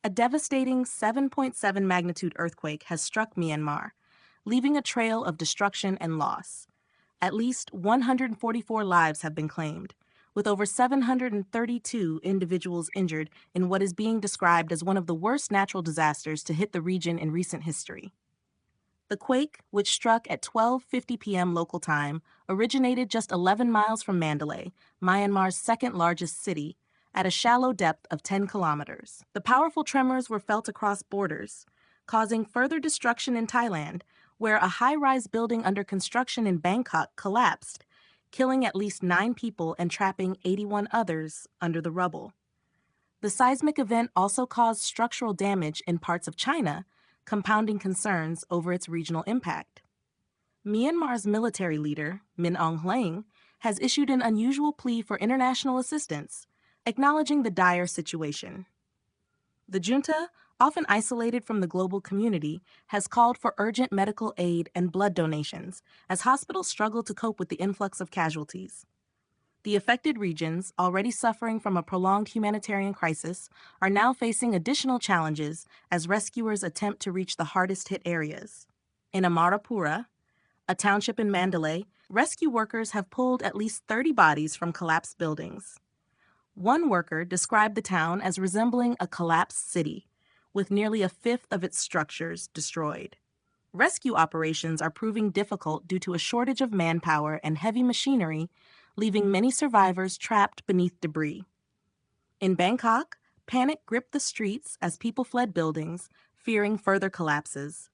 A devastating 7.7 magnitude earthquake has struck Myanmar, leaving a trail of destruction and loss. At least 144 lives have been claimed, with over 732 individuals injured in what is being described as one of the worst natural disasters to hit the region in recent history. The quake, which struck at 12:50 p.m. local time, originated just 11 miles from Mandalay, Myanmar's second largest city, at a shallow depth of 10 kilometers. The powerful tremors were felt across borders, causing further destruction in Thailand, where a high-rise building under construction in Bangkok collapsed, killing at least 9 people and trapping 81 others under the rubble. The seismic event also caused structural damage in parts of China, compounding concerns over its regional impact. Myanmar's military leader, Min Aung Hlaing, has issued an unusual plea for international assistance, acknowledging the dire situation. The junta, often isolated from the global community, has called for urgent medical aid and blood donations as hospitals struggle to cope with the influx of casualties. The affected regions, already suffering from a prolonged humanitarian crisis, are now facing additional challenges as rescuers attempt to reach the hardest-hit areas. In Amarapura, a township in Mandalay, rescue workers have pulled at least 30 bodies from collapsed buildings. One worker described the town as resembling a collapsed city, with nearly a fifth of its structures destroyed. Rescue operations are proving difficult due to a shortage of manpower and heavy machinery, leaving many survivors trapped beneath debris. In Bangkok, panic gripped the streets as people fled buildings, fearing further collapses.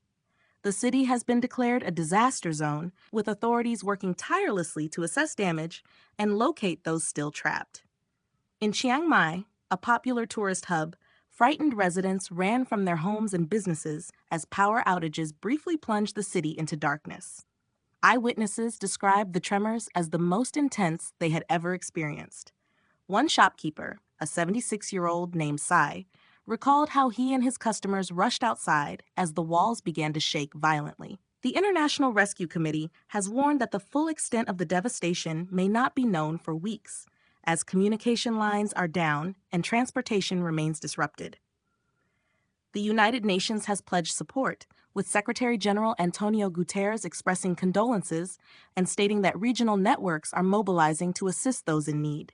The city has been declared a disaster zone, with authorities working tirelessly to assess damage and locate those still trapped. In Chiang Mai, a popular tourist hub, frightened residents ran from their homes and businesses as power outages briefly plunged the city into darkness. Eyewitnesses described the tremors as the most intense they had ever experienced. One shopkeeper, a 76-year-old named Sai, recalled how he and his customers rushed outside as the walls began to shake violently. The International Rescue Committee has warned that the full extent of the devastation may not be known for weeks, as communication lines are down and transportation remains disrupted. The United Nations has pledged support, with Secretary General Antonio Guterres expressing condolences and stating that regional networks are mobilizing to assist those in need.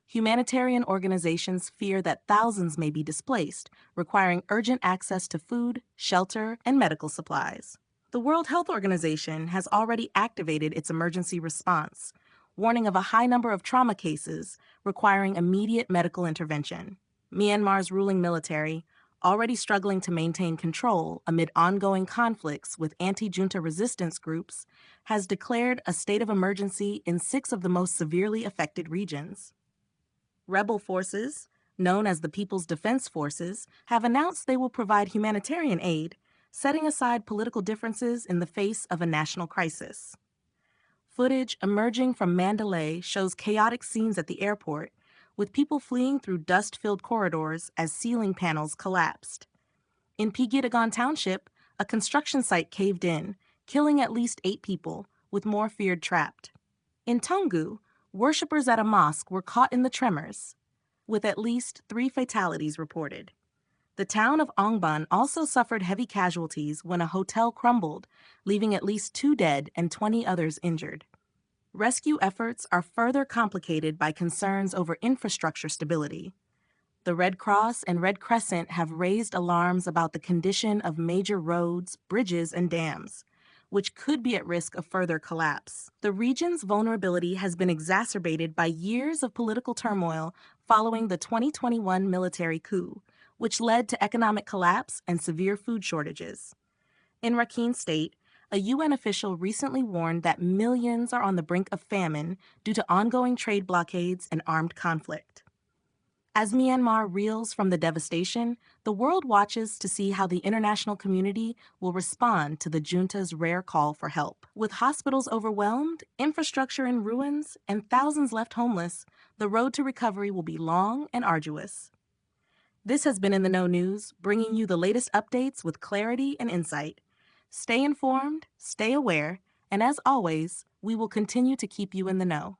Humanitarian organizations fear that thousands may be displaced, requiring urgent access to food, shelter, and medical supplies. The World Health Organization has already activated its emergency response, warning of a high number of trauma cases requiring immediate medical intervention. Myanmar's ruling military, already struggling to maintain control amid ongoing conflicts with anti-junta resistance groups, has declared a state of emergency in 6 of the most severely affected regions. Rebel forces, known as the People's Defense Forces, have announced they will provide humanitarian aid, setting aside political differences in the face of a national crisis. Footage emerging from Mandalay shows chaotic scenes at the airport, with people fleeing through dust-filled corridors as ceiling panels collapsed. In Pigitagon Township, a construction site caved in, killing at least 8 people, with more feared trapped. In Toungoo, worshippers at a mosque were caught in the tremors, with at least 3 fatalities reported. The town of Ongban also suffered heavy casualties when a hotel crumbled, leaving at least 2 dead and 20 others injured. Rescue efforts are further complicated by concerns over infrastructure stability. The Red Cross and Red Crescent have raised alarms about the condition of major roads, bridges, and dams, which could be at risk of further collapse. The region's vulnerability has been exacerbated by years of political turmoil following the 2021 military coup, which led to economic collapse and severe food shortages. In Rakhine State, a UN official recently warned that millions are on the brink of famine due to ongoing trade blockades and armed conflict. As Myanmar reels from the devastation, the world watches to see how the international community will respond to the junta's rare call for help. With hospitals overwhelmed, infrastructure in ruins, and thousands left homeless, the road to recovery will be long and arduous. This has been In the Know News, bringing you the latest updates with clarity and insight. Stay informed, stay aware, and as always, we will continue to keep you in the know.